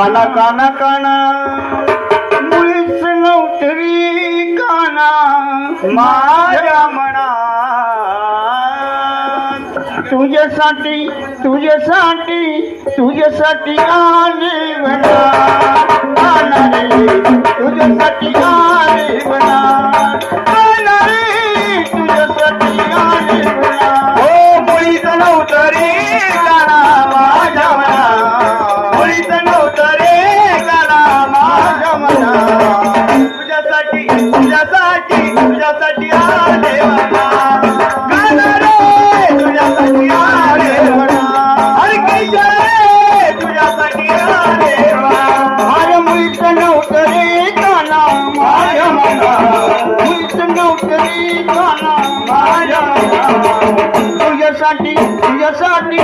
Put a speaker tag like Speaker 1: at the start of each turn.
Speaker 1: काना काना काना मुळीच नव्हती काना माझ्या मनात तुझ्यासाठी तुझ्यासाठी तुझ्यासाठी आली म्हणा काना रे तुझ्यासाठी आली म्हणा काना रे तुझ्यासाठी आली म्हणा हो मुळीच नव्हतं रे काना माझ्या मना मुळीच नव्हतं रे काना माझ्या मना तुझ्यासाठी तुझ्यासाठी तुझ्यासाठी आले म्हणा काना रे तुझ्यासाठी आले म्हणा अरे कैसा रे तुझ्यासाठी आले म्हणा माझ्या मुळीच नव्हतं रे काना माझ्या मना मुळीच नव्हतं रे काना माझ्या मना तुझ्यासाठी तुझ्यासाठी